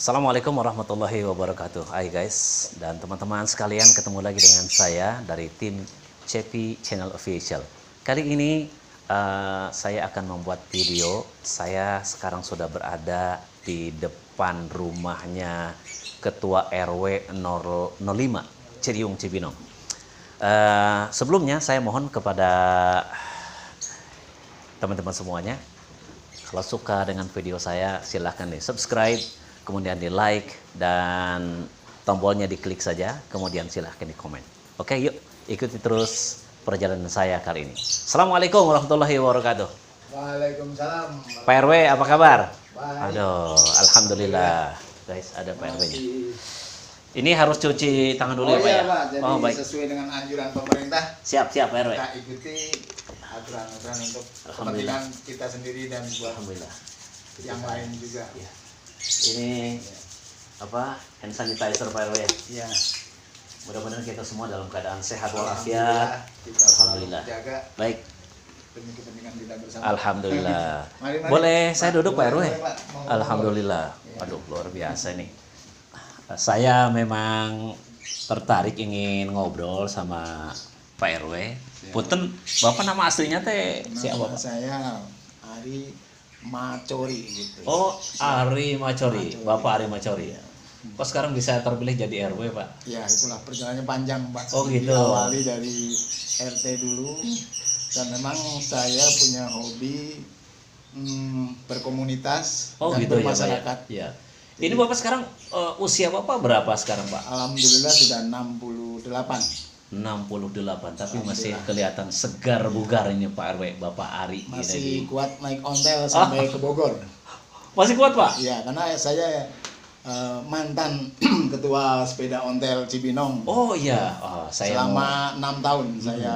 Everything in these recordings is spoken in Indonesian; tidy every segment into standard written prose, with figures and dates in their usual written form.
Assalamualaikum warahmatullahi wabarakatuh. Hai guys dan teman-teman sekalian, ketemu lagi dengan saya dari tim Cepi Channel Official. Kali ini saya akan membuat video. Saya sekarang sudah berada di depan rumahnya Ketua RW 005 Ciriung Cibinong. Sebelumnya saya mohon kepada teman-teman semuanya, kalau suka dengan video saya silahkan di subscribe, kemudian di like, dan tombolnya diklik saja, kemudian silahkan di komen. Oke, yuk ikuti terus perjalanan saya kali ini. Assalamualaikum warahmatullahi wabarakatuh. Waalaikumsalam. Pak RW, apa kabar? Baik. Aduh, alhamdulillah. Guys, ada Pak RW-nya. Ini harus cuci tangan dulu ya, Pak ya? Pak. Jadi Baik. sesuai dengan anjuran pemerintah, Siap, Pak RW. kita ikuti aturan-aturan untuk Alhamdulillah. kepentingan kita sendiri dan buat Alhamdulillah. yang lain juga. Ya. Ini apa? Hand sanitizer Pak RW. Iya. Mudah-mudahan kita semua dalam keadaan sehat Alhamdulillah, walafiat. kita Alhamdulillah. selalu jaga Baik, demi kepentingan kita bersama. alhamdulillah. Mari. Boleh saya duduk Pak RW? Boleh, Pak. Monggo. Alhamdulillah. Iya. Aduh, luar biasa nih. Saya memang tertarik ingin ngobrol sama Pak RW. Punten, Bapak nama aslinya teh siapa, Nama Pak? saya Ari Macori gitu. Oh, Ari Macori. Macori. Bapak Ari Macori. Kok sekarang bisa terpilih jadi RW, Pak? Ya, itulah perjalanannya panjang, Pak. Oh, gitu. Diawali dari RT dulu, dan memang saya punya hobi berkomunitas Oh, dan gitu ya, Pak. bermasyarakat. Ya. Ini Bapak sekarang usia Bapak berapa sekarang, Pak? Alhamdulillah sudah 68. 68, tapi masih Alhamdulillah. kelihatan segar bugar ini Pak RW, Bapak Ari. Masih kuat naik ontel sampai ke Bogor. Masih kuat, Pak? Ya, karena saya mantan ketua sepeda ontel Cibinong. Oh iya, saya Selama 6 tahun saya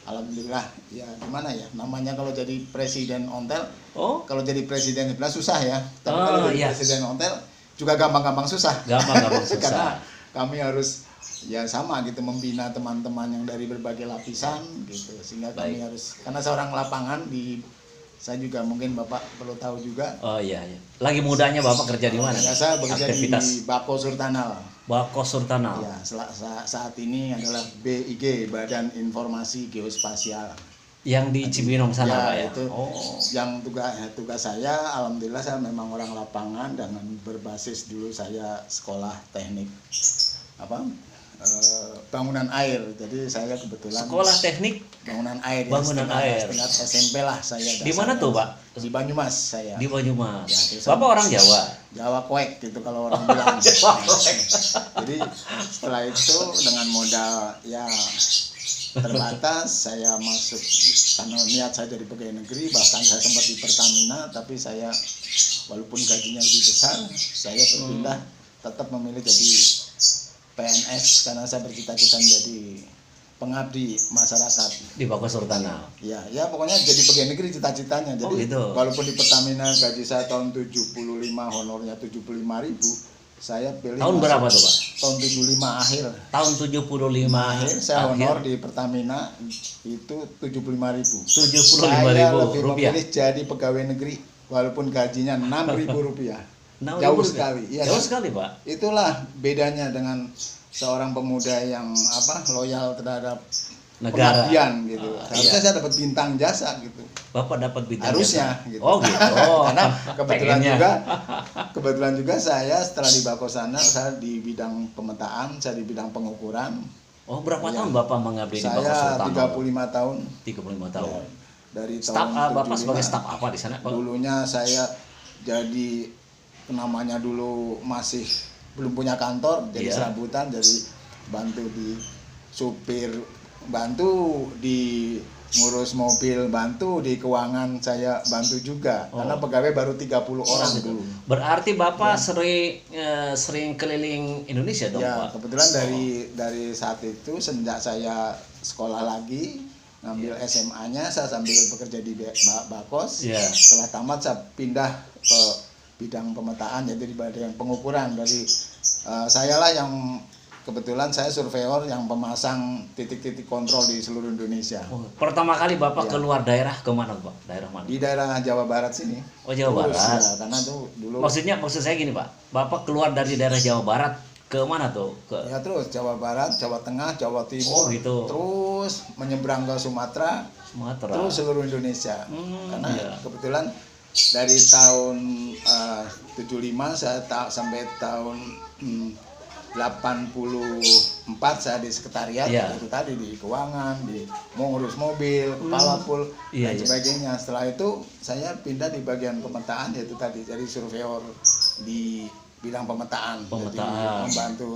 alhamdulillah, ya gimana ya namanya kalau jadi presiden ontel. Oh, Kalau jadi presiden sebelah susah ya, tapi Oh, kalau jadi iya. presiden ontel juga gampang-gampang susah. gampang Karena susah. kami harus ya sama gitu membina teman-teman yang dari berbagai lapisan gitu, sehingga kami Baik. harus, karena seorang lapangan saya juga mungkin Bapak perlu tahu juga. Oh iya, iya. Lagi mudanya Bapak kerja di mana? Ya, saya bekerja Aktivitas di Bako Surtanal. Bako Surtanal. Ya, saat ini adalah BIG, Badan Informasi Geospasial. Yang di Cibinong sana, Ya, Pak ya. itu. Oh. Yang tugas saya, alhamdulillah saya memang orang lapangan, dan berbasis dulu saya sekolah teknik bangunan air. Jadi saya kebetulan Sekolah teknik bangunan air. Bangunan air. Setingkat SMP lah saya. di mana tuh, Pak? Di Banyumas saya. Di Banyumas. Ya, terus Bapak orang Jawa. Jawa Koek gitu kalau orang bilang. Jadi setelah itu dengan modal ya terbatas, saya masuk karena niat saya jadi pegawai negeri, bahkan saya sempat di Pertamina, tapi saya walaupun gajinya lebih besar, saya berpindah tetap memilih jadi PNS karena saya bercita-cita menjadi pengabdi masyarakat. Di Bako Surtanal. Ya pokoknya jadi pegawai negeri cita-citanya. Jadi Oh, gitu. walaupun di Pertamina gaji saya tahun 75, honornya 75.000, saya pilih Tahun masuk berapa tuh, Pak? Tahun 75 akhir. Tahun 75 Akhir saya honor di Pertamina itu 75.000. Saya 75.000 lebih rupiah. memilih jadi pegawai negeri walaupun gajinya 6.000 rupiah. 6.000 Jauh rupiah. sekali. Iya, Jauh kan? sekali, Pak. Itulah bedanya dengan seorang pemuda yang loyal terhadap Negara. pengabdian gitu. Ah, Harusnya iya. saya dapat bintang jasa gitu. Bapak dapat bintang Harusnya jasa. gitu. Oh gitu. Karena Pengennya. kebetulan juga saya setelah di Bako sana, saya di bidang pemetaan, saya di bidang pengukuran. Oh, berapa Iya. tahun Bapak mengabdi di Bako Saya Surtanal? 35 tahun. 35 tahun. Ya, dari Staf, tahun Bapak 75. sebagai staf apa di sana, Pak? Dulunya saya jadi namanya dulu masih belum punya kantor, jadi Iya. serabutan, jadi bantu di supir, bantu di ngurus mobil, bantu di keuangan, saya bantu juga. Oh. Karena pegawai baru 30 orang gitu. dulu. Berarti Bapak sering keliling Indonesia dong, Ya, Pak? kebetulan dari saat itu sejak saya sekolah lagi, ngambil SMA-nya, saya sambil bekerja di Bakos. Iya. Setelah tamat saya pindah ke bidang pemetaan, jadi di bagian pengukuran. Dari saya lah yang kebetulan saya surveyor yang pemasang titik-titik kontrol di seluruh Indonesia. Oh, pertama kali Bapak Ya. keluar daerah kemana Pak? Daerah mana? Di daerah Jawa Barat sini. Oh, Jawa Terus, Barat. ya, karena tuh dulu Maksud saya gini Pak, Bapak keluar dari daerah Jawa Barat ke mana tuh? Ke ya terus Jawa Barat, Jawa Tengah, Jawa Oh, Timur, gitu. terus menyeberang ke Sumatera, Sumatera. terus seluruh Indonesia. Karena iya. kebetulan dari tahun 75 saya sampai tahun 84 saya di sekretariat, Iya. itu tadi di keuangan, di mau ngurus mobil, kepala pul Iya, dan iya. sebagainya. Setelah itu saya pindah di bagian pemetaan, yaitu tadi jadi surveyor di bidang pemetaan. Pemetaan. Jadi membantu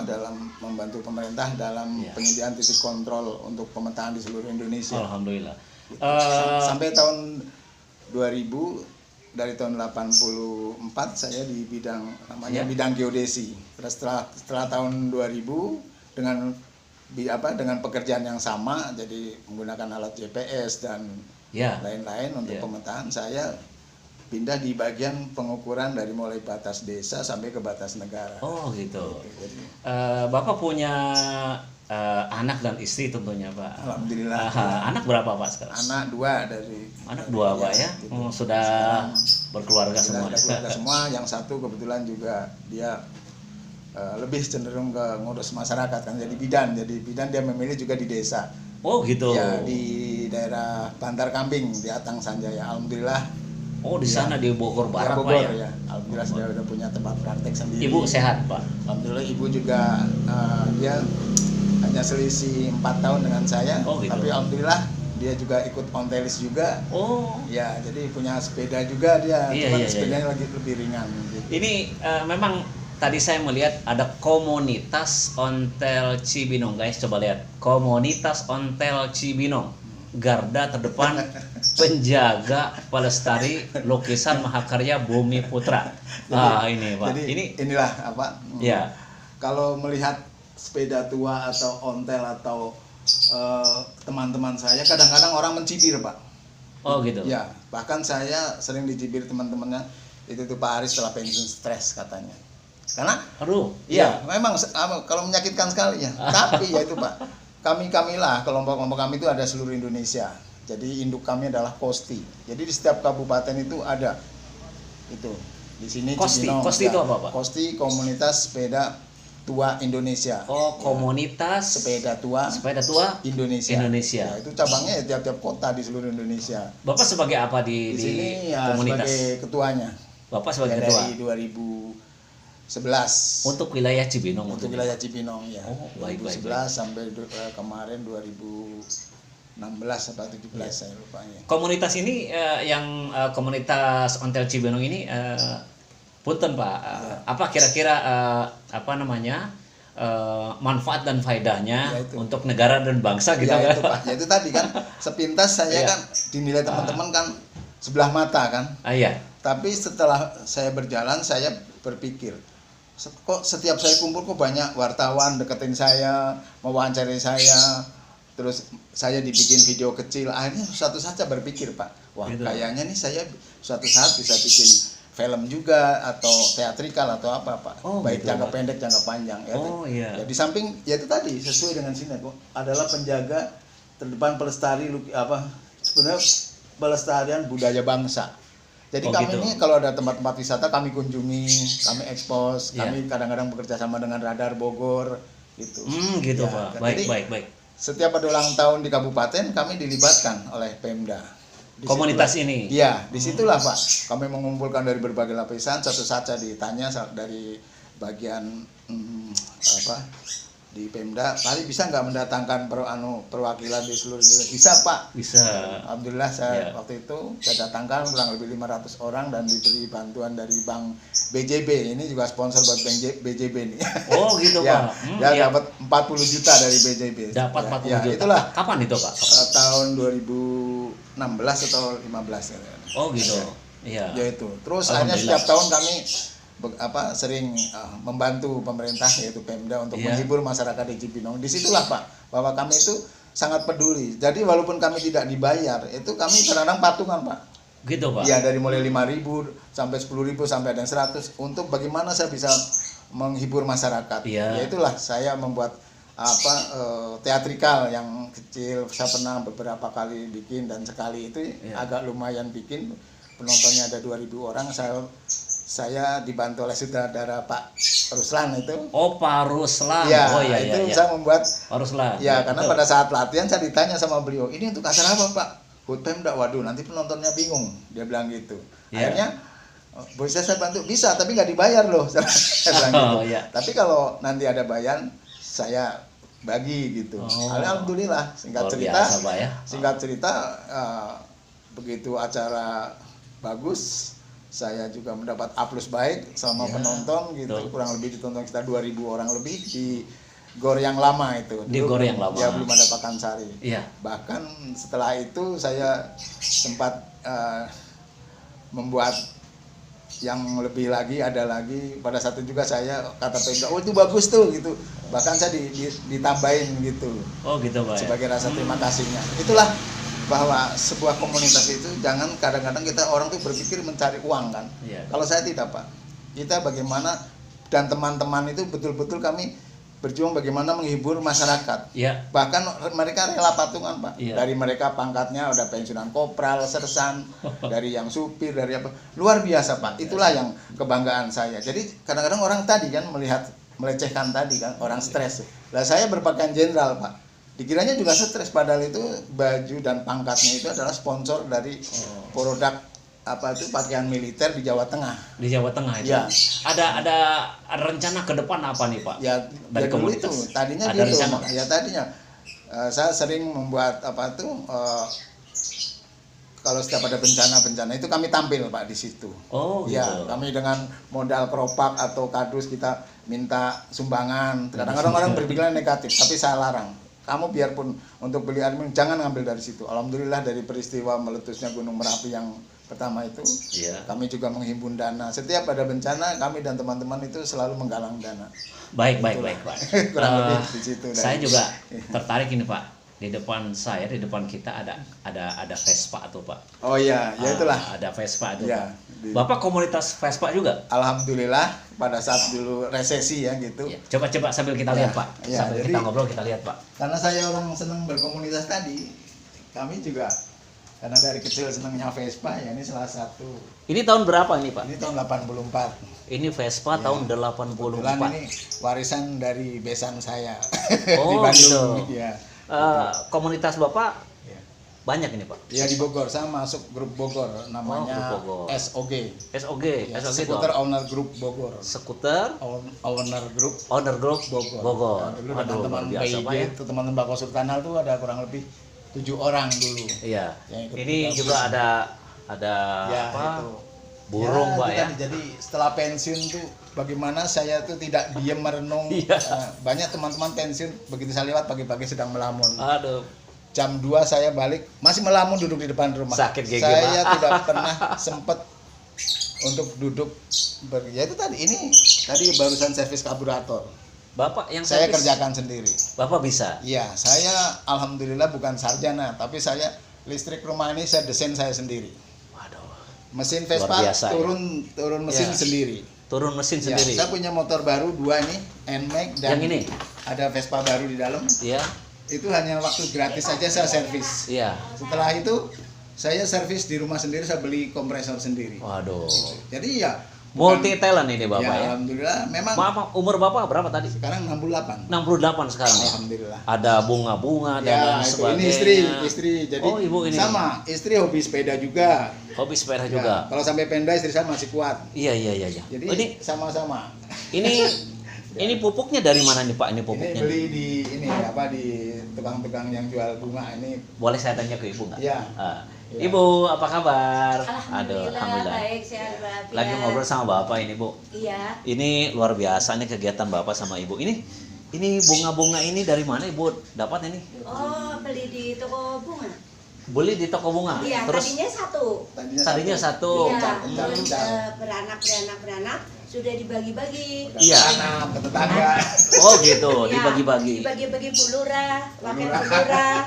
dalam membantu pemerintah dalam Iya. penyediaan titik kontrol untuk pemetaan di seluruh Indonesia. Alhamdulillah. Sampai tahun 2000, dari tahun 84 saya di bidang namanya Ya. bidang geodesi. Terus setelah tahun 2000 dengan pekerjaan yang sama, jadi menggunakan alat GPS dan Ya. lain-lain untuk Ya. pemetaan, saya pindah di bagian pengukuran dari mulai batas desa sampai ke batas negara. Oh, gitu. Jadi, Bapak punya anak dan istri tentunya Pak. alhamdulillah. Anak berapa Pak sekarang? Anak dua dari Anak dua Pak ya? gitu. Sudah berkeluarga semua. Sudah ada keluarga semua. Yang satu kebetulan juga dia lebih cenderung ke ngurus masyarakat kan, jadi bidan dia memilih juga di desa. Oh, gitu. Ya, di daerah Bantar Kambing di Atang Sanjaya. Alhamdulillah. Oh, di sana di Bogor Barat Ya, Bogor, Pak ya. ya. Alhamdulillah sudah punya tempat praktek sendiri. Ibu sehat Pak. Alhamdulillah ibu juga dia hanya selisih 4 tahun dengan saya. Oh, gitu. Tapi alhamdulillah dia juga ikut ontelis juga. Oh, Ya, jadi punya sepeda juga dia. Iya, Cuman iya, sepedanya lagi lebih ringan gitu. ini memang tadi saya melihat ada komunitas ontel Cibinong guys. Coba lihat komunitas ontel Cibinong. Garda terdepan penjaga pelestari lukisan mahakarya Bumi Putra. Ini Pak. Jadi Ini inilah ya. kalau melihat sepeda tua atau ontel atau teman-teman saya, kadang-kadang orang mencibir, Pak. Oh, gitu. Ya, bahkan saya sering dicibir teman-temannya, itu tuh Pak Aris setelah pensiun stres katanya. Karena Aduh, ya memang kalau menyakitkan sekali ya. Tapi ya itu Pak, kamilah kelompok-kelompok kami itu ada seluruh Indonesia. Jadi induk kami adalah Kosti. Jadi di setiap kabupaten itu ada itu. Di sini Kosti. Cibinong, Kosti ya. itu apa, Pak? Kosti Komunitas Sepeda Tua Indonesia. Oh, komunitas Sepeda Tua sepeda tua Indonesia. Indonesia. Ya, itu cabangnya ya tiap-tiap kota di seluruh Indonesia. Bapak sebagai apa Di di sini ya komunitas? sebagai ketuanya. Bapak Ya, sebagai ketua dari 2011 untuk wilayah Cibinong untuk tentunya. wilayah Cibinong ya. Oh, baik, 2011 sampai kemarin 2016 atau 17 saya lupa ya. Komunitas ini yang komunitas ontel Cibinong ini punten Pak, apa kira-kira manfaat dan faedahnya Ya, itu. untuk negara dan bangsa gitu Ya kan? itu Pak, ya itu tadi kan sepintas saya Iya. kan dinilai teman-teman kan sebelah mata kan. Iya. Tapi setelah saya berjalan saya berpikir, kok setiap saya kumpul kok banyak wartawan deketin saya, mewawancari saya, terus saya dibikin video kecil. Akhirnya suatu saat saya berpikir, Pak, wah Gitu. kayaknya nih saya suatu saat bisa bikin film juga atau teatrikal atau apa, Pak. Oh, Baik gitu, jangka Pak. pendek, jangka panjang. Ya, Oh, iya. Ya, di samping ya itu tadi sesuai dengan sini kok adalah penjaga terdepan pelestari sebenarnya pelestarian budaya bangsa. Jadi Oh, kami gitu. ini kalau ada tempat-tempat wisata kami kunjungi, kami ekspos, Iya. kami kadang-kadang bekerja sama dengan Radar Bogor gitu. Gitu Ya, Pak. jadi Baik. setiap ada ulang tahun di kabupaten kami dilibatkan oleh Pemda. Komunitas ini. Iya, disitulah Pak. Kami mengumpulkan dari berbagai lapisan. Satu saat saya ditanya dari bagian di Pemda, kali bisa nggak mendatangkan perwakilan di seluruh Indonesia? Bisa Pak. Bisa. Alhamdulillah saya Ya. waktu itu saya datangkan kurang lebih 500 orang dan diberi bantuan dari Bank BJB. Ini juga sponsor buat Bank BJB nih. Oh, gitu Ya, Pak. ya Iya. dapat 40 juta dari BJB. Dapat Ya, 40 ya, juta. itulah Kapan itu Pak? tahun 2016 atau 15 ya. Oh, gitu. Iya. Ya itu. Terus akhirnya Alhamdulillah. setiap tahun kami sering membantu pemerintah yaitu Pemda untuk Iya. menghibur masyarakat di Cibinong. Disitulah Pak bahwa kami itu sangat peduli. Jadi walaupun kami tidak dibayar, itu kami kadang-kadang patungan Pak. Gitu Pak. Ya dari mulai 5.000 sampai 10.000 sampai ada yang 100 untuk bagaimana saya bisa menghibur masyarakat. Iya. Ya itulah saya membuat teatrikal yang kecil. Saya pernah beberapa kali bikin dan sekali itu agak lumayan bikin, penontonnya ada 2.000 orang. Saya dibantu oleh sutradara Pak Ruslan itu. Oh, Pak Ruslan. Ya, oh iya itu iya. saya membuat. Pak Ruslan. Ya, karena pada saat latihan saya ditanya sama beliau, ini untuk acara apa Pak? Hut Pemda. Waduh, nanti penontonnya bingung. Dia bilang gitu. Ya. Akhirnya, bisa saya bantu? Bisa, tapi nggak dibayar loh. Saya bilang gitu. Oh, iya. Tapi kalau nanti ada bayan, saya bagi gitu. Oh. Alhamdulillah. Luar biasa, Pak, ya. Singkat cerita, begitu acara bagus, saya juga mendapat aplaus baik sama penonton gitu. Betul. Kurang lebih ditonton sekitar 2.000 orang lebih di GOR yang lama itu. Di GOR yang lama. Ya, belum ada Pakansari. Iya. Bahkan setelah itu saya sempat membuat yang lebih lagi, ada lagi. Pada saat itu juga saya kata Pemda, oh itu bagus tuh gitu. Bahkan saya ditambahin gitu. Oh gitu, Pak. Sebagai rasa terima kasihnya. Itulah bahwa sebuah komunitas itu jangan kadang-kadang kita orang tuh berpikir mencari uang kan. Iya. Kalau saya tidak, Pak. Kita bagaimana, dan teman-teman itu betul-betul kami berjuang bagaimana menghibur masyarakat. Iya. Bahkan mereka rela patungan, Pak. Iya. Dari mereka pangkatnya udah pensiunan kopral, sersan, dari yang supir, dari apa. Luar biasa, Pak. Itulah yang kebanggaan saya. Jadi kadang-kadang orang tadi kan melecehkan tadi kan, orang stres. Lah saya berpakaian jenderal, Pak. Dikiranya juga stres, padahal itu baju dan pangkatnya itu adalah sponsor dari produk pakaian militer di Jawa Tengah. Di Jawa Tengah itu. Ya. Ada rencana ke depan apa nih, Pak? Ya, dari dulu komunitas. itu tadinya ada gitu. rencana? Ya tadinya saya sering membuat kalau setiap ada bencana itu kami tampil, Pak, di situ. Oh gitu. Ya, kami dengan modal keropak atau kardus kita minta sumbangan. Kadang-kadang orang berpikiran negatif, tapi saya larang. Kamu biarpun untuk beli air minum jangan ngambil dari situ. Alhamdulillah dari peristiwa meletusnya Gunung Merapi yang pertama itu, kami juga menghimpun dana. Setiap ada bencana, kami dan teman-teman itu selalu menggalang dana. Baik, Pak. Kurang lebih di situ. Saya juga tertarik ini, Pak. Di depan kita ada Vespa tuh, Pak. Oh iya, ya itulah. Ada Vespa itu. Ya, Pak. Bapak komunitas Vespa juga? Alhamdulillah pada saat dulu resesi ya gitu. Ya. Coba sambil kita lihat, Pak. Ya, Sambil jadi, kita ngobrol kita lihat, Pak. Karena saya orang senang berkomunitas tadi, kami juga karena dari kecil senangnya Vespa ya, ini salah satu. Ini tahun berapa ini, Pak? Ini tahun 84. Ini Vespa tahun 84. Kebetulan ini warisan dari besan saya Oh, di Bandung. gitu. Ya. Komunitas Bapak Ya. banyak ini, Pak? Ya di Bogor, saya masuk grup Bogor namanya grup Bogor. SOG. SOG Ya, itu Skuter apa? Owner Group Bogor. Skuter Owner Group Owner Group Bogor. Bogor. Nah, dulu Aduh, teman-teman luar biasa, PIJ Pak, ya. itu teman-teman Bakau Sultanal tuh ada kurang lebih 7 orang dulu. Iya. Yang ikut Ini kita juga ada ya, apa? itu. Burung, Pak, itu ya. tadi. Jadi setelah pensiun tuh bagaimana saya tuh tidak diam merenung. Iya. Banyak teman-teman pensiun begitu saya lewat pagi-pagi sedang melamun. Aduh. Jam 2 saya balik masih melamun duduk di depan rumah. Sakit gigi, saya Pak. tidak pernah sempat untuk duduk ya itu tadi barusan servis karburator. Bapak yang Saya servis, kerjakan sendiri. Bapak bisa. Iya, saya alhamdulillah bukan sarjana, tapi saya listrik rumah ini saya desain saya sendiri. Waduh. Mesin Vespa biasa, turun mesin Ya. sendiri. Turun mesin Ya, sendiri. saya punya motor baru 2 nih, NMAX dan Yang ini? ada Vespa baru di dalam. Iya. Itu hanya waktu gratis saja saya servis. Iya. Setelah itu saya servis di rumah sendiri, saya beli kompresor sendiri. Waduh. Jadi ya Multi talent ini Bapak ya. alhamdulillah memang Bapak umur Bapak berapa tadi? sekarang 68. 68 sekarang ya. Alhamdulillah. Ada bunga-bunga dan Ya, lain itu. sebagainya. Ini istri. Jadi Oh, ibu ini. sama, istri hobi sepeda juga. Hobi sepeda Ya, juga. kalau sampai Pemda istri saya masih kuat. Iya. Jadi Oh, ini sama-sama. ini pupuknya dari mana nih Pak? Ini Ini pupuknya. beli di di tukang-tukang yang jual bunga ini. Boleh saya tanya ke Ibu nggak? Iya. Ya. Ibu, apa kabar? Alhamdulillah, baik, sehat walafiat. Lagi ngobrol sama Bapak ini, Bu. Iya. Ini luar biasa nih kegiatan Bapak sama Ibu. Ini bunga-bunga ini dari mana Ibu dapat ini? Oh, beli di toko bunga. Beli di toko bunga. Iya, Terus tadinya satu. tadinya satu. Iya, Kencar. terus beranak sudah dibagi-bagi. Iya. Anak ke tetangga. Oh gitu, Iya, dibagi-bagi. Dibagi-bagi Bu Lurah, wakil Bu Lurah,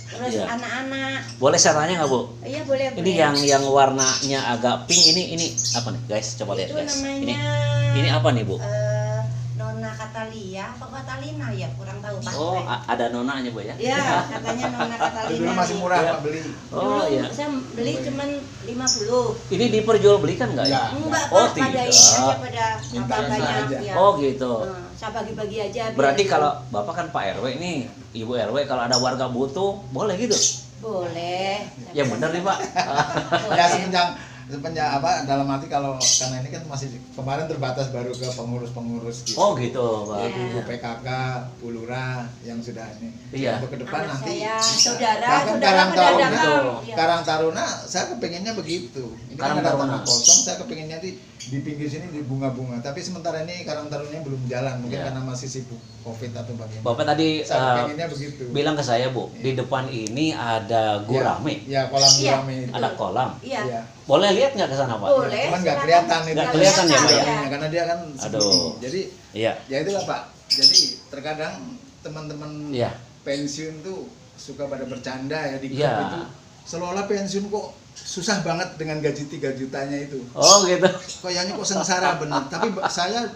terus Iya. anak-anak. Boleh saya tanya nggak Bu? Iya, boleh. Ini yang warnanya agak pink ini apa nih guys? Coba lihat itu guys. namanya Ini apa nih Bu? Katalia apa Katalina ya, kurang tahu pasti. Oh, ada nonanya Bu ya? Ya, katanya Nona Katalina. Dulu masih nih. murah Iya. Pak beli. Oh Dulu iya. saya beli cuman 50. Ini diperjualbelikan nggak ya? Iya. Enggak, Oh, Pak, pada tidak. ini aja pada Minta apa-apanya. aja. Ya. Oh gitu. Saya bagi-bagi aja. biar Berarti itu. kalau Bapak kan Pak RW nih, Ibu RW kalau ada warga butuh, boleh gitu? boleh. Ya bener nih Pak. Boleh. Ya semenjak apa dalam arti kalau karena ini kan masih kemarin terbatas baru ke pengurus-pengurus gitu. Oh gitu Pak. Iya. Ibu PKK, Bu Lurah yang sudah ini. Iya. Untuk ke depan Anak nanti saya, bisa. saudara Bahkan pada Taruna, datang. Iya. Karang Taruna saya kepengennya begitu. Ini Karang kan ada Taruna. tanah kosong, saya kepengennya di pinggir sini di bunga-bunga. Tapi sementara ini Karang Tarunanya belum jalan, mungkin Iya. karena masih sibuk Covid atau bagaimana. Bapak tadi Saya kepengennya begitu. bilang ke saya Bu, di depan ini ada gurame, Ya, kolam Iya. gurame itu. ada kolam. Iya. Iya. Boleh lihat nggak ke sana Pak? Boleh. Cuman nggak silakan. kelihatan itu. Nggak kelihatan ya, Pak, ya? Gurame-nya, karena dia kan Aduh. segini. Jadi Iya. ya itulah Pak. Jadi terkadang teman-teman Iya. pensiun tuh suka pada bercanda ya di grup Iya. itu. Seolah-olah pensiun kok susah banget dengan gaji 3 jutanya itu. Oh gitu. Kayaknya kok sengsara bener. Tapi saya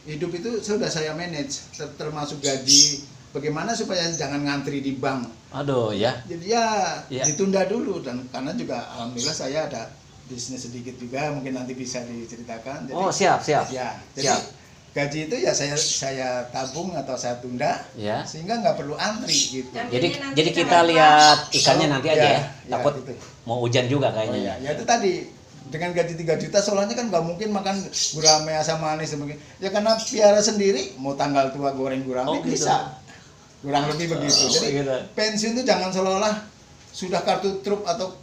hidup itu sudah saya manage termasuk gaji. Bagaimana supaya jangan ngantri di bank. Aduh ya. Jadi ya Iya. ditunda dulu dan karena juga alhamdulillah saya ada bisnis sedikit juga mungkin nanti bisa diceritakan. Jadi, Oh siap siap. ya, jadi Siap. gaji itu ya saya tabung atau saya tunda Ya. sehingga nggak perlu antri gitu. Dan- Jadi Nanti jadi kita kita lihat, lihat ikannya Oh, nanti ya, aja ya. ya, Takut gitu. mau hujan juga Oh kayaknya. iya, ya itu tadi dengan gaji 3 juta soalnya kan nggak mungkin makan gurame asam manis mungkin. Ya karena piara sendiri mau tanggal tua goreng gurame Oh, gitu. bisa. Kurang lebih begitu. Jadi gitu. pensiun itu jangan seolah-olah sudah kartu truk atau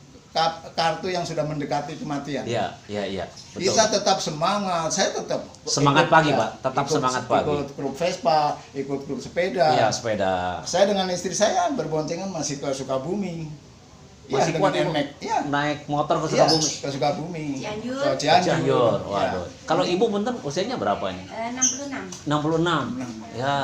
kartu yang sudah mendekati kematian. Iya iya iya. Betul. Kita tetap semangat, saya tetap Semangat ikut, pagi, ya, Pak. Tetap semangat pagi. Ikut klub Vespa, ikut klub sepeda. Iya sepeda. Saya dengan istri saya berboncengan masih ke Sukabumi. Masih Iya, kuat dengan Ibu? NMAX. Iya. Naik motor ke Iya, Sukabumi. ke Sukabumi. Cianjur. Ke Cianjur. Cianjur. Iya. Waduh. Kalau ibu punten usianya berapa ini? 66. 66. Ya,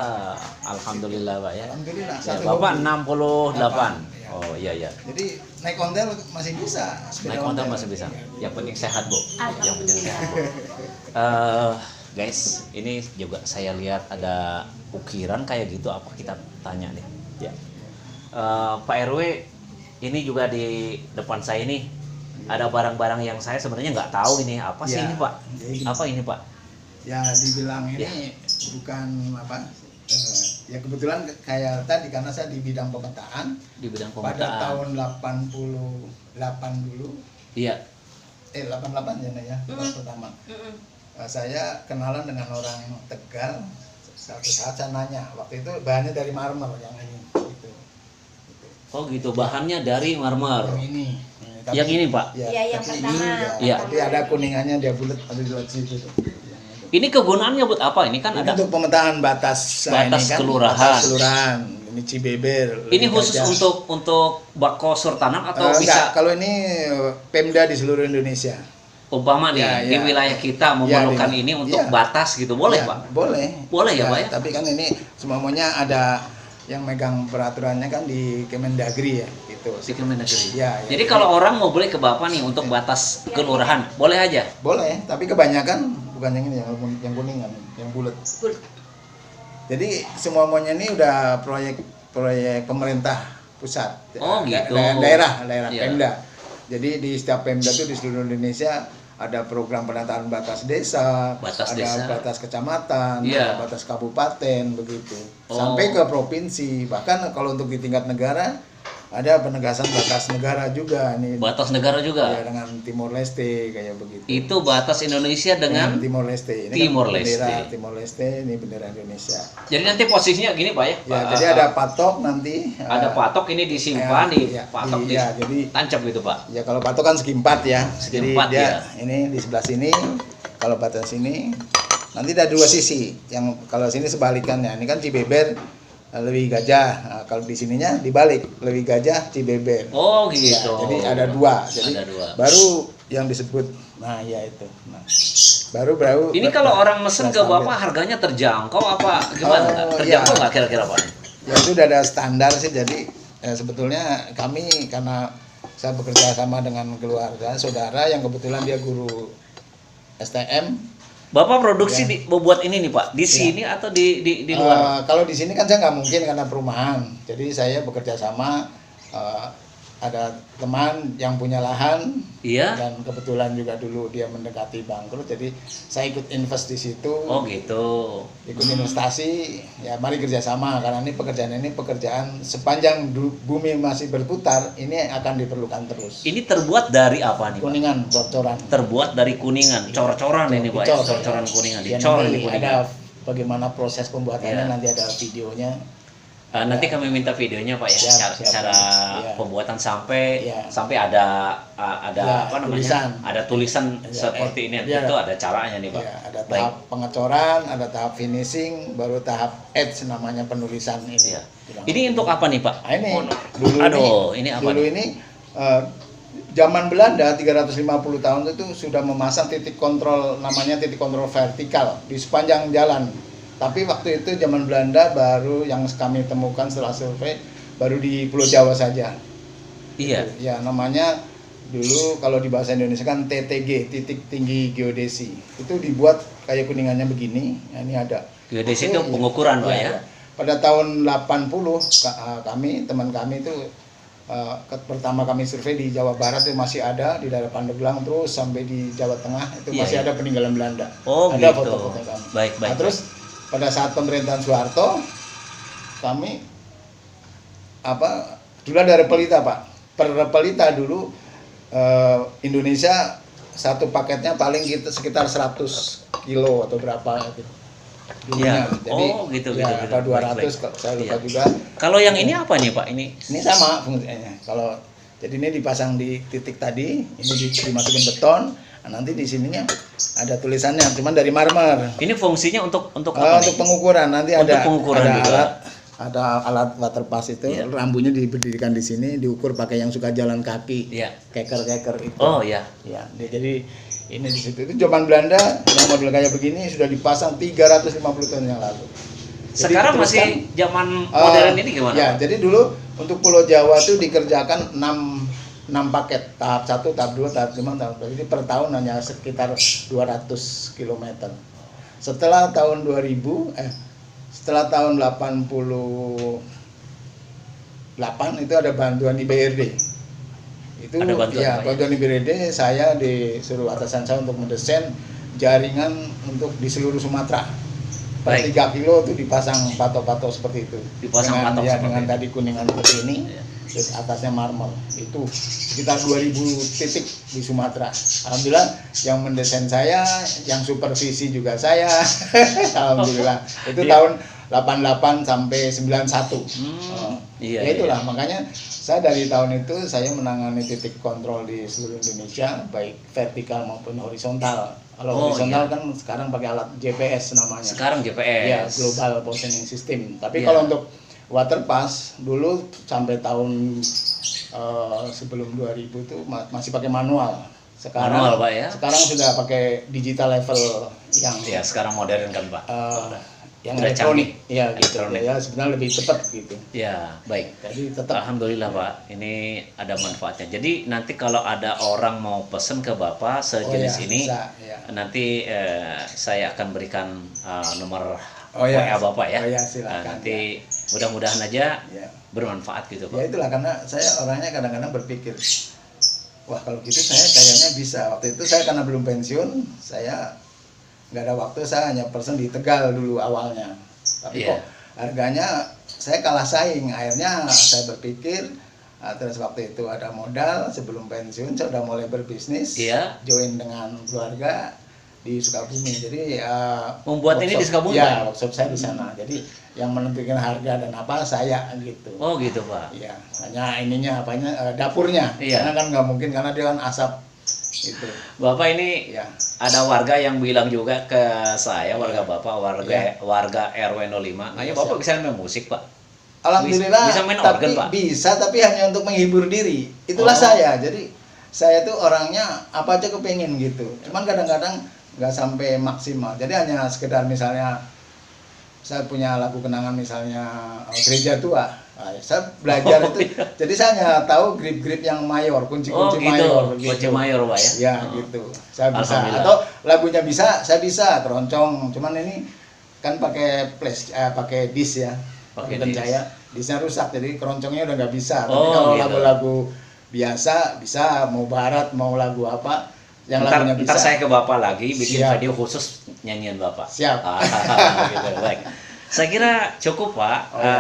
alhamdulillah Pak ya. Alhamdulillah. Ya, Satu Bapak hobi. 68. Iya. Oh iya iya. Jadi naik ontel masih bisa. sepeda Naik motor ontel. masih bisa. Iya. Yang penting sehat Bu. Yang penting sehat. Guys, ini juga saya lihat ada ukiran kayak gitu. Apa kita tanya nih? Ya. Pak RW, ini juga di depan saya ini ada barang-barang yang saya sebenarnya nggak tahu ini apa sih Ya, ini Pak? jadi gini. Apa ini Pak? Ya dibilang ini Ya. bukan apa ya kebetulan kayak tadi karena saya di bidang pemetaan Di bidang pada pemetaan. tahun 88 dulu 88 ya Nek, ya tahun pertama. Saya kenalan dengan orang Tegal. Satu saat saya nanya, waktu itu bahannya dari marmer yang ini gitu. Oh gitu, bahannya dari marmer. Yang ini. Yang ini Pak. Ya, Iya, yang tapi pertama. Iya. Tapi ada kuningannya dia bulat ada di luar situ tuh. Ini kegunaannya buat apa? Ini kan Ini ada. untuk pemetaan batas Batas kelurahan. Batas kelurahan. Ini Cibeber. Ini khusus Gajah. untuk bako surtanam atau Enggak, bisa kalau ini Pemda di seluruh Indonesia. umpama nih Ya, di ya. wilayah kita memerlukan di- ini untuk ya. batas gitu, boleh Ya, Pak? Boleh. Boleh ya, Pak, ya? Tapi kan ini semuanya ada yang megang peraturannya kan di Kemendagri ya, gitu. Di Kemendagri. Ya, ya. Jadi kalau orang mau beli ke Bapak nih untuk batas kelurahan, boleh aja. Boleh, tapi kebanyakan bukan yang ini yang kuningan, yang bulat. Jadi semuanya ini udah proyek pemerintah pusat. Oh, gitu. Daerah Iya. Pemda. Jadi di setiap Pemda itu di seluruh Indonesia ada program penataan batas desa, Batas ada desa. batas kecamatan, Iya. ada batas kabupaten begitu. Oh. Sampai ke provinsi. Bahkan kalau untuk di tingkat negara ada penegasan batas negara juga nih. Batas negara Ya, juga. dengan Timor Leste kayak begitu. Itu batas Indonesia dengan. Timor Leste. Ini Timor kan bendera Leste. Timor Leste, ini bendera Indonesia. Jadi nanti posisinya gini Pak ya. Ya, Pak, jadi ada patok nanti. ada patok ini disimpan di ya, patok iya, jadi tancap gitu Pak. ya kalau patok kan segi empat ya. Segi empat, jadi dia ya. ini di sebelah sini, kalau batas sini nanti ada dua sisi. Yang kalau sini sebalikannya. Ini kan Cibeber lebih gajah. Nah, kalau di sininya dibalik, lebih gajah Cibeber. Oh Ya, gitu. jadi ada dua. Jadi Ada dua. baru yang disebut nah ya itu. Nah, baru Ini kalau orang mesen ke sambil. Bapak harganya terjangkau apa gimana? Oh, Terjangkau iya. nggak kira-kira Pak? Ya itu udah ada standar sih, jadi sebetulnya kami karena saya bekerja sama dengan keluarga saudara yang kebetulan dia guru STM, Bapak produksi membuat ini nih Pak di sini atau di luar? Kalau di sini kan saya nggak mungkin karena perumahan. Jadi saya bekerja sama, ada teman yang punya lahan, Iya. dan kebetulan juga dulu dia mendekati bangkrut, jadi saya ikut invest di situ. Oh gitu. Ikut investasi, ya mari kerjasama karena ini pekerjaan sepanjang bumi masih berputar, ini akan diperlukan terus. Ini terbuat dari apa nih Pak? Kuningan, cor-coran. Terbuat dari kuningan, cor-coran ini Pak. Ya? Dicor, Cor-coran ya. kuningan, Ya, dicor nanti ini kuningan. ada bagaimana proses pembuatannya, Ya. nanti ada videonya. Nanti kami minta videonya Pak ya, Siap, siap. cara Ya. pembuatan sampai Ya. ada Ya, apa namanya? tulisan. Ada tulisan Ya, seperti ini. ya. Itu ada caranya nih Pak. Ya, ada Baik. tahap pengecoran, ada tahap finishing, baru tahap edge namanya penulisan ini. Ya. Ini untuk apa nih Pak? Nah, ini Oh, dulu ini apa dulu nih? ini zaman Belanda 350 tahun itu sudah memasang titik kontrol, namanya titik kontrol vertikal di sepanjang jalan. Tapi waktu itu zaman Belanda baru yang kami temukan setelah survei baru di Pulau Jawa saja. Iya. Ya, namanya dulu kalau di bahasa Indonesia kan TTG, titik tinggi geodesi. Itu dibuat kayak kuningannya begini. Nah, ini ada. Geodesi itu pengukuran Pak ya. Pada tahun 80 teman kami itu pertama kami survei di Jawa Barat itu masih ada di daerah Pandeglang, terus sampai di Jawa Tengah itu Iya, masih iya. ada peninggalan Belanda. Oh Ada gitu. foto-foto kami. Baik, baik. Nah, terus pada saat pemerintahan Soeharto kami dulu ada repelita Pak. Per repelita dulu Indonesia satu paketnya paling sekitar 100 kilo atau berapa gitu. Iya. Jadi Oh gitu ya, gitu. atau 200 Baik, baik. saya lupa Iya. juga. Kalau yang ini apa nih Pak? Ini Ini sama fungsinya. Kalau jadi ini dipasang di titik tadi, ini dimasukin beton. Nah, nanti di sininya ada tulisannya, cuman dari marmer. ini fungsinya untuk apa Untuk nih? pengukuran nanti Untuk ada pengukuran juga. alat water pass itu, Iya. rambunya diberdirikan di sini, diukur pakai yang suka jalan kaki, Iya. keker itu. Oh ya. Ya, jadi ini di situ itu zaman Belanda yang model kayak begini sudah dipasang 350 tahun yang lalu. Jadi Sekarang diteruskan, masih zaman modern ini gimana? Ya, Pak? jadi dulu untuk Pulau Jawa itu dikerjakan 6 paket, tahap 1, tahap 2, tahap 5, tahap 4. Jadi per tahun hanya sekitar 200 km. Setelah tahun 88 itu ada bantuan IBRD. Itu Ada bantuan ya, apa ya? bantuan IBRD, saya disuruh atasan saya untuk mendesain jaringan untuk di seluruh Sumatera. Per Baik. 3 kilo itu dipasang patok-patok seperti itu. Dipasang dengan, patok ya, seperti dengan itu. tadi kuningan seperti ini. Iya. Terus atasnya marmer. Itu sekitar 2000 titik di Sumatera. Alhamdulillah yang mendesain saya, yang supervisi juga saya. Alhamdulillah. Itu Iya. tahun 88 sampai 91. Iya, Ya itulah makanya saya dari tahun itu saya menangani titik kontrol di seluruh Indonesia baik vertikal maupun horizontal. Kalau Oh, horizontal iya. kan sekarang pakai alat GPS namanya. Sekarang GPS. Ya, Global Positioning System. Tapi Iya. kalau untuk water pass dulu sampai tahun sebelum 2000 itu masih pakai manual. Sekarang Manual, Pak, ya? Sekarang sudah pakai digital level yang Ya, sekarang modern kan Pak. yang Sudah elektronik. canggih. Ya, gitu. Elektronik. Ya, sebenarnya lebih cepat gitu. Ya, baik. Jadi tetap Alhamdulillah Pak, ini ada manfaatnya. Jadi nanti kalau ada orang mau pesen ke Bapak sejenis Oh, ya, ini, bisa, ya. nanti saya akan berikan nomor Oh, ya. WA Bapak ya. Oh, ya, silakan, nanti mudah-mudahan aja Ya. bermanfaat gitu Pak. Ya itulah karena saya orangnya kadang-kadang berpikir, wah kalau gitu saya kayaknya bisa. Waktu itu saya karena belum pensiun, saya nggak ada waktu, saya hanya pesen di Tegal dulu awalnya. Tapi Iya. kok harganya saya kalah saing. Akhirnya saya berpikir, terus waktu itu ada modal sebelum pensiun, saya udah mulai berbisnis, Iya. join dengan keluarga di Sukabumi. Jadi Membuat ini di workshop- Sukabumi, Ya, Pak? workshop saya di sana. Jadi yang menentukan harga dan apa saya gitu. Oh gitu Pak. Iya, hanya ininya apanya dapurnya. Iya. Karena kan nggak mungkin karena dia kan asap itu. Bapak ini Ya. ada warga yang bilang juga ke saya, warga Bapak, Iya. warga RW 05, kayaknya Iya, Bapak siap. bisa main musik Pak. Alhamdulillah. Bisa main tapi organ, Pak? Bisa, tapi hanya untuk menghibur diri. Itulah Oh. saya. Jadi saya tuh orangnya apa aja kepengen gitu. Cuman kadang-kadang nggak sampai maksimal. Jadi hanya sekedar misalnya saya punya lagu kenangan misalnya gereja tua. Nah, saya belajar itu, jadi saya hanya tahu grip-grip yang mayor, kunci-kunci gitu. mayor. Kunci mayor, Pak ya. Ya gitu, saya bisa. Alhamdulillah. Atau lagunya bisa, saya bisa keroncong. Cuman ini kan pakai pakai disk ya. Pakai Dan disk. saya disknya rusak, jadi keroncongnya udah nggak bisa. Tapi Oh, kalau gitu. lagu-lagu biasa bisa, mau barat, mau lagu apa, yang Ntar, lagunya ntar bisa. saya ke Bapak lagi bikin Siap. video khusus nyanyian Bapak. Siap. Gitu, baik. Saya kira cukup Pak. Oh, ya.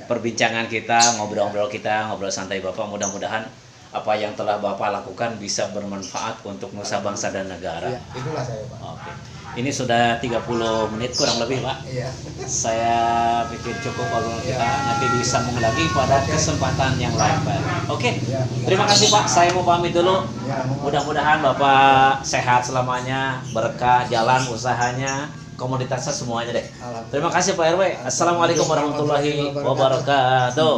Perbincangan kita, ngobrol-ngobrol kita, ngobrol santai Bapak. Mudah-mudahan apa yang telah Bapak lakukan bisa bermanfaat untuk nusa bangsa dan negara. Iya, itulah saya Pak. Oke. Ini sudah 30 menit kurang lebih Pak. Iya. Saya pikir cukup obrolan kita. Ya. Nanti disambung lagi pada kesempatan yang lain Pak. Oke. Ya. Terima kasih Pak. Saya mau pamit dulu. Ya, Mudah-mudahan Bapak sehat selamanya, berkah jalan usahanya, komoditasnya semuanya deh. Alhamdulillah. Terima kasih Pak RW. Assalamualaikum warahmatullahi wabarakatuh.